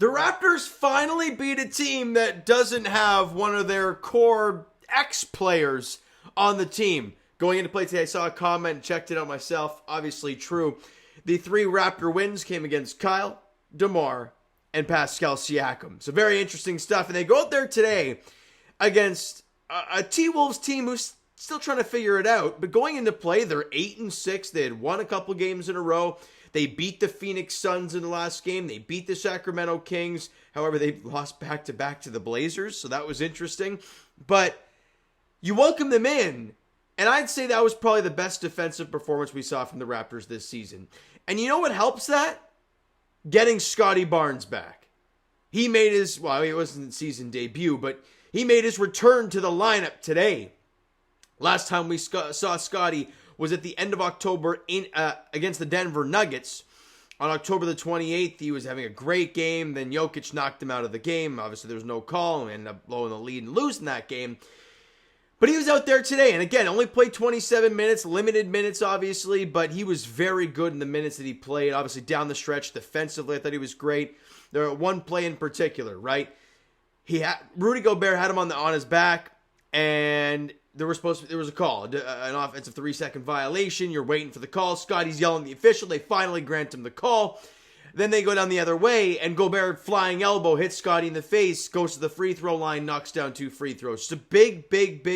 The Raptors finally beat a team that doesn't have one of their core ex-players on the team. Going into play today, I saw a comment and checked it out myself. Obviously true. The 3 Raptor wins came against Kyle, DeMar, and Pascal Siakam. So very interesting stuff. And they go out there today against a T-Wolves team who's still trying to figure it out. But going into play, they're 8-6. They had won a couple games in a row. They beat the Phoenix Suns in the last game. They beat the Sacramento Kings. However, they lost back-to-back to the Blazers, so that was interesting. But you welcome them in, and I'd say that was probably the best defensive performance we saw from the Raptors this season. And you know what helps that? Getting Scotty Barnes back. He made his, well, it wasn't season debut, but he made his return to the lineup today. Last time we saw Scotty was at the end of October against the Denver Nuggets. On October the 28th, he was having a great game. Then Jokic knocked him out of the game. Obviously, there was no call and ended up blowing the lead and losing that game. But he was out there today. And again, only played 27 minutes, limited minutes, obviously. But he was very good in the minutes that he played. Obviously, down the stretch, defensively, I thought he was great. There was one play in particular, right? Rudy Gobert had him on his back, and there was a call, an offensive 3-second violation. You're waiting for the call. Scotty's yelling at the official. They finally grant him the call. Then they go down the other way, and Gobert, flying elbow, hits Scotty in the face, goes to the free throw line, knocks down 2 free throws. It's a big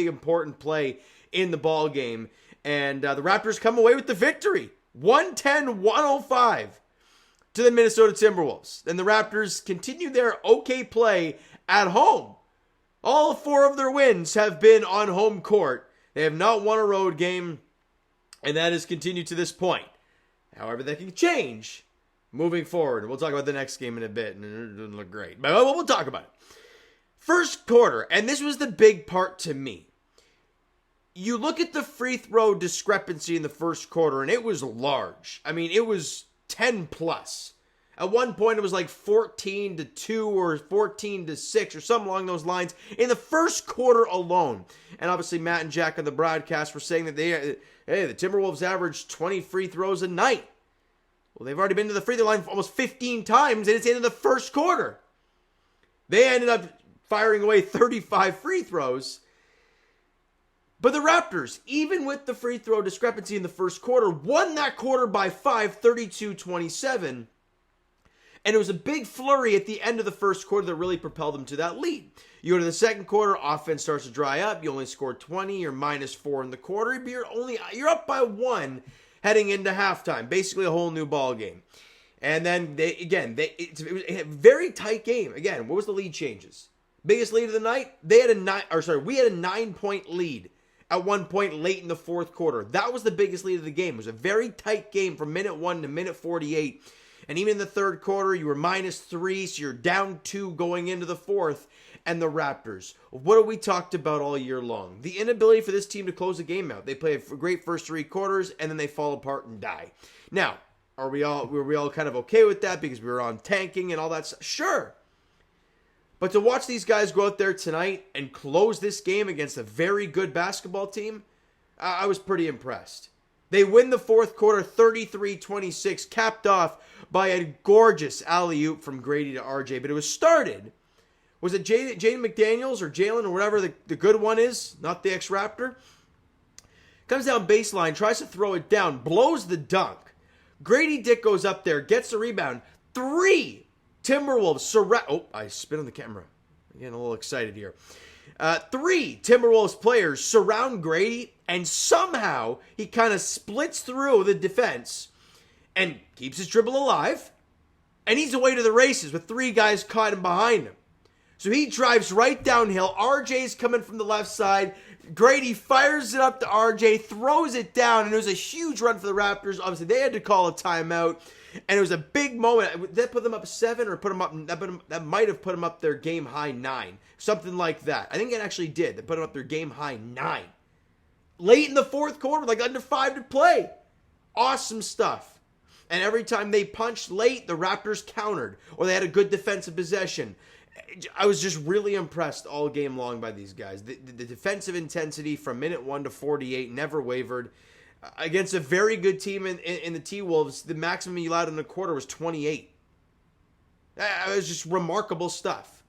important play in the ball game. And the Raptors come away with the victory. 110-105 to the Minnesota Timberwolves. And the Raptors continue their okay play at home. All 4 of their wins have been on home court. They have not won a road game, and that has continued to this point. However, that can change moving forward. We'll talk about the next game in a bit, and it doesn't look great. But we'll talk about it. First quarter, and this was the big part to me. You look at the free throw discrepancy in the first quarter, and it was large. I mean, it was 10 plus. At one point, it was like 14-2 or 14-6 or something along those lines in the first quarter alone. And obviously, Matt and Jack on the broadcast were saying that the Timberwolves averaged 20 free throws a night. Well, they've already been to the free throw line almost 15 times, and it's the end of the first quarter. They ended up firing away 35 free throws. But the Raptors, even with the free throw discrepancy in the first quarter, won that quarter by 5, 32-27. And it was a big flurry at the end of the first quarter that really propelled them to that lead. You go to the second quarter, offense starts to dry up. You only score 20, you're -4 in the quarter. But you're up by 1 heading into halftime. Basically a whole new ball game. And then it was a very tight game. Again, what was the lead changes? Biggest lead of the night? We had a 9-point lead at one point late in the fourth quarter. That was the biggest lead of the game. It was a very tight game from minute 1 to minute 48. And even in the third quarter, you were -3, so you're down 2 going into the fourth. And the Raptors, what have we talked about all year long? The inability for this team to close the game out. They play a great first 3 quarters, and then they fall apart and die. Now, were we all kind of okay with that because we were on tanking and all that stuff? Sure. But to watch these guys go out there tonight and close this game against a very good basketball team, I was pretty impressed. They win the fourth quarter 33-26, capped off by a gorgeous alley-oop from Grady to RJ. But it was started. Was it Jaden McDaniels or Jalen or whatever the good one is? Not the ex-Raptor. Comes down baseline, tries to throw it down, blows the dunk. Grady Dick goes up there, gets the rebound. 3 Timberwolves surround... Oh, I spit on the camera. I'm getting a little excited here. 3 Timberwolves players surround Grady, and somehow he kind of splits through the defense and keeps his dribble alive, and he's away to the races with 3 guys caught him behind him. So he drives right downhill. RJ's coming from the left side. Grady fires it up to RJ, throws it down, and it was a huge run for the Raptors. Obviously, they had to call a timeout, and it was a big moment. Did that put them up 7 or put them up? That might have put them up their game high 9, something like that. I think it actually did. They put them up their game high 9. Late in the fourth quarter, like under 5 to play. Awesome stuff. And every time they punched late, the Raptors countered, or they had a good defensive possession. I was just really impressed all game long by these guys. The defensive intensity from minute 1 to 48 never wavered. Against a very good team in the T-Wolves, the maximum you allowed in a quarter was 28. It was just remarkable stuff.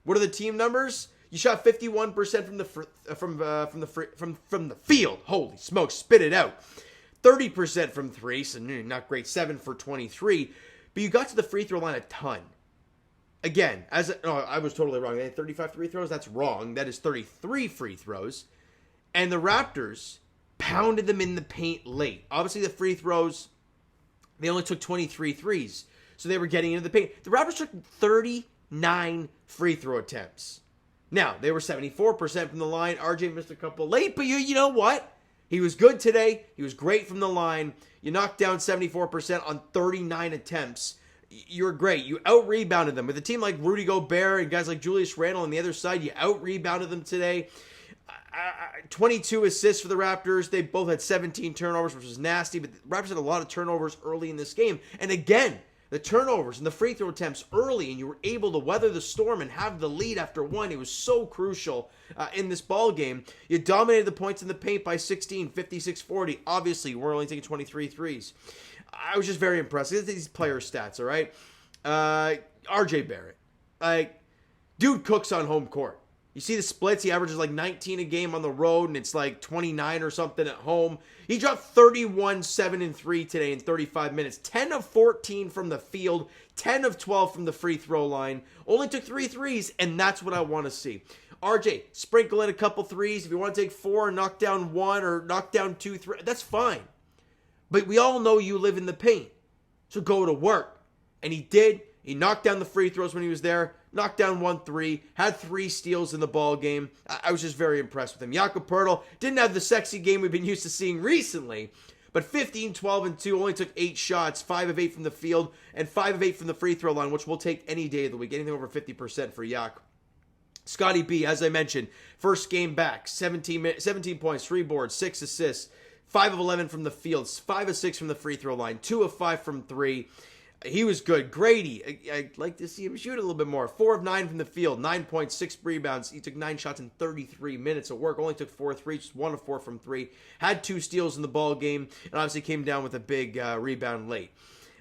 What are the team numbers? You shot 51% from the field. Holy smokes, spit it out. 30% from three, so not great. 7 for 23. But you got to the free throw line a ton. Again, I was totally wrong. They had 35 free throws. That's wrong. That is 33 free throws. And the Raptors pounded them in the paint late. Obviously, the free throws, they only took 23 threes. So they were getting into the paint. The Raptors took 39 free throw attempts. Now, they were 74% from the line. RJ missed a couple late, but you know what? He was good today. He was great from the line. You knocked down 74% on 39 attempts. You're great. You out-rebounded them. With a team like Rudy Gobert and guys like Julius Randle on the other side, you out-rebounded them today. 22 assists for the Raptors. They both had 17 turnovers, which was nasty, but the Raptors had a lot of turnovers early in this game. And again, the turnovers and the free throw attempts early, and you were able to weather the storm and have the lead after one. It was so crucial in this ball game. You dominated the points in the paint by 16, 56-40. Obviously, we're only taking 23 threes. I was just very impressed. Look at these player stats, all right? RJ Barrett. Dude cooks on home court. You see the splits, he averages like 19 a game on the road, and it's like 29 or something at home. He dropped 31, 7, and 3 today in 35 minutes. 10 of 14 from the field, 10 of 12 from the free throw line. Only took 3 threes, and that's what I want to see. RJ, sprinkle in a couple threes. If you want to take 4 and knock down 1 or knock down 2, 3, that's fine. But we all know you live in the paint, so go to work. And he did. He knocked down the free throws when he was there. Knocked down 1 3, had 3 steals in the ball game. I was just very impressed with him. Jakob Poeltl didn't have the sexy game we've been used to seeing recently, but 15, 12, and 2, only took 8 shots, 5 of 8 from the field, and 5 of 8 from the free throw line, which we'll take any day of the week, anything over 50% for Jakob. Scotty B, as I mentioned, first game back, 17 points, 3 boards, 6 assists, 5 of 11 from the field, 5 of 6 from the free throw line, 2 of 5 from 3. He was good. Grady, I'd like to see him shoot a little bit more. 4 of 9 from the field, 9 points, 6 rebounds. He took 9 shots in 33 minutes of work. Only took 4 threes, just 1 of 4 from 3. Had 2 steals in the ball game, and obviously came down with a big rebound late.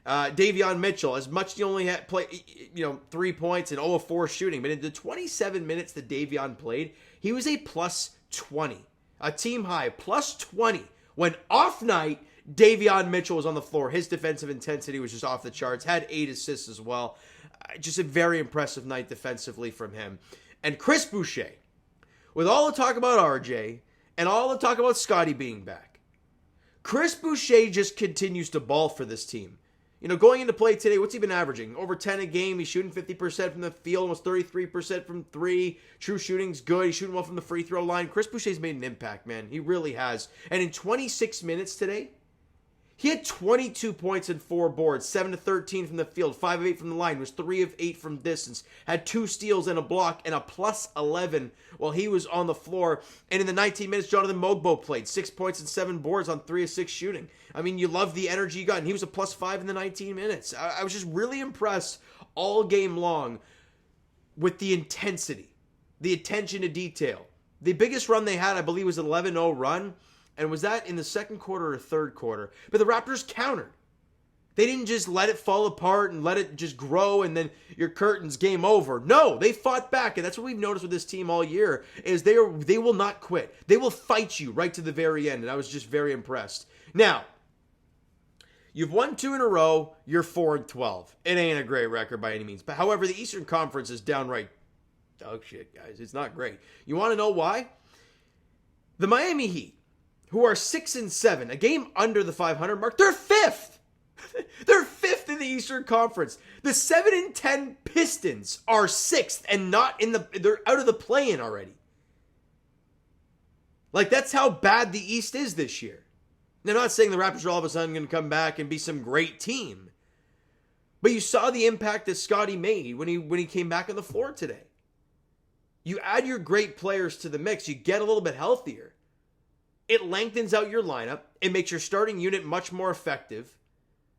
Davion Mitchell, as much as he only had 3 points and 0 of 4 shooting, but in the 27 minutes that Davion played, he was a plus 20. A team high, plus 20. When off night, Davion Mitchell was on the floor. His defensive intensity was just off the charts. Had 8 assists as well. Just a very impressive night defensively from him. And Chris Boucher, with all the talk about RJ and all the talk about Scotty being back, Chris Boucher just continues to ball for this team. Going into play today, what's he been averaging? Over 10 a game. He's shooting 50% from the field, almost 33% from 3. True shooting's good. He's shooting well from the free throw line. Chris Boucher's made an impact, man. He really has. And in 26 minutes today, he had 22 points and 4 boards, 7 of 13 from the field, 5 of 8 from the line, was 3 of 8 from distance, had 2 steals and a block, and a plus 11 while he was on the floor. And in the 19 minutes, Jonathan Mogbo played, 6 points and 7 boards on 3 of 6 shooting. I mean, you love the energy you got, and he was a plus 5 in the 19 minutes. I was just really impressed all game long with the intensity, the attention to detail. The biggest run they had, I believe, was an 11-0 run. And was that in the second quarter or third quarter? But the Raptors countered. They didn't just let it fall apart and let it just grow and then your curtains, game over. No, they fought back. And that's what we've noticed with this team all year is they will not quit. They will fight you right to the very end. And I was just very impressed. Now, you've won 2 in a row. You're 4-12. It ain't a great record by any means. But however, the Eastern Conference is downright dog shit, guys. It's not great. You want to know why? The Miami Heat, who are 6-7, a game under the 500 mark, they're 5th. They're 5th in the Eastern Conference. The 7-10 Pistons are 6th and they're out of the play-in already. That's how bad the East is this year. And I'm not saying the Raptors are all of a sudden going to come back and be some great team. But you saw the impact that Scotty made when he came back on the floor today. You add your great players to the mix, you get a little bit healthier. It lengthens out your lineup. It makes your starting unit much more effective.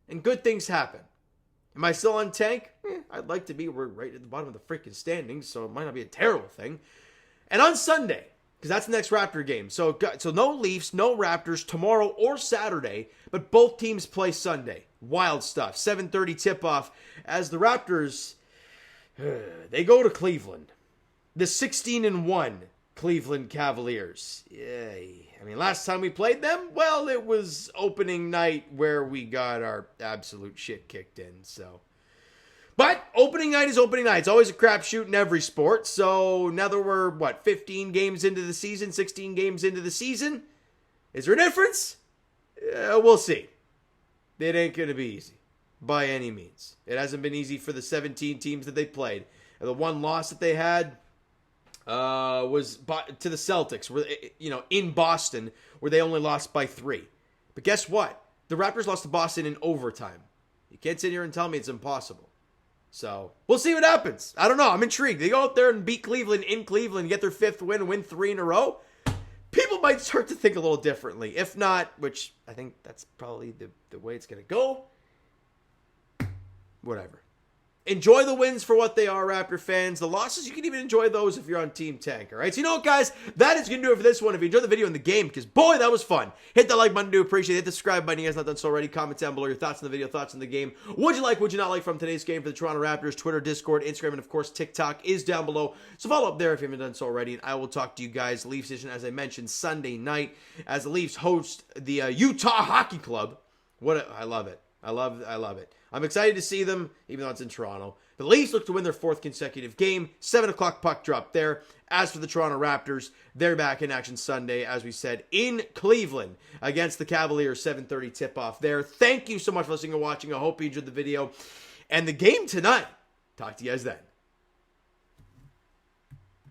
And good things happen. Am I still on tank? I'd like to be. We're right at the bottom of the freaking standings, so it might not be a terrible thing. And on Sunday, because that's the next Raptor game. So no Leafs, no Raptors tomorrow or Saturday, but both teams play Sunday. Wild stuff. 7:30 tip-off as the Raptors, they go to Cleveland. The 16-1 Cleveland Cavaliers. Yay. I mean, last time we played them, well, it was opening night where we got our absolute shit kicked in, so. But opening night is opening night. It's always a crapshoot in every sport. So now that we're, 15 games into the season, 16 games into the season, is there a difference? We'll see. It ain't going to be easy by any means. It hasn't been easy for the 17 teams that they played. The one loss that they had was to the Celtics, where, in Boston, where they only lost by 3. But guess what? The Raptors lost to Boston in overtime. You can't sit here and tell me it's impossible. So, we'll see what happens. I don't know. I'm intrigued. They go out there and beat Cleveland in Cleveland, get their 5th win, win 3 in a row. People might start to think a little differently. If not, which I think that's probably the way it's going to go. Whatever. Enjoy the wins for what they are, Raptor fans. The losses, you can even enjoy those if you're on Team Tank, all right? So you know what, guys? That is going to do it for this one. If you enjoyed the video and the game, because, boy, that was fun. Hit that like button. Do appreciate it. Hit the subscribe button. You guys not done so already. Comment down below your thoughts on the video, thoughts on the game. What'd you like, what'd you not like from today's game for the Toronto Raptors? Twitter, Discord, Instagram, and, of course, TikTok is down below. So follow up there if you haven't done so already. And I will talk to you guys. Leafs edition, as I mentioned, Sunday night as the Leafs host the Utah Hockey Club. I love it. I love it. I'm excited to see them, even though it's in Toronto. The Leafs look to win their 4th consecutive game. 7 o'clock puck drop there. As for the Toronto Raptors, they're back in action Sunday, as we said, in Cleveland against the Cavaliers. 7:30 tip-off there. Thank you so much for listening and watching. I hope you enjoyed the video and the game tonight. Talk to you guys then.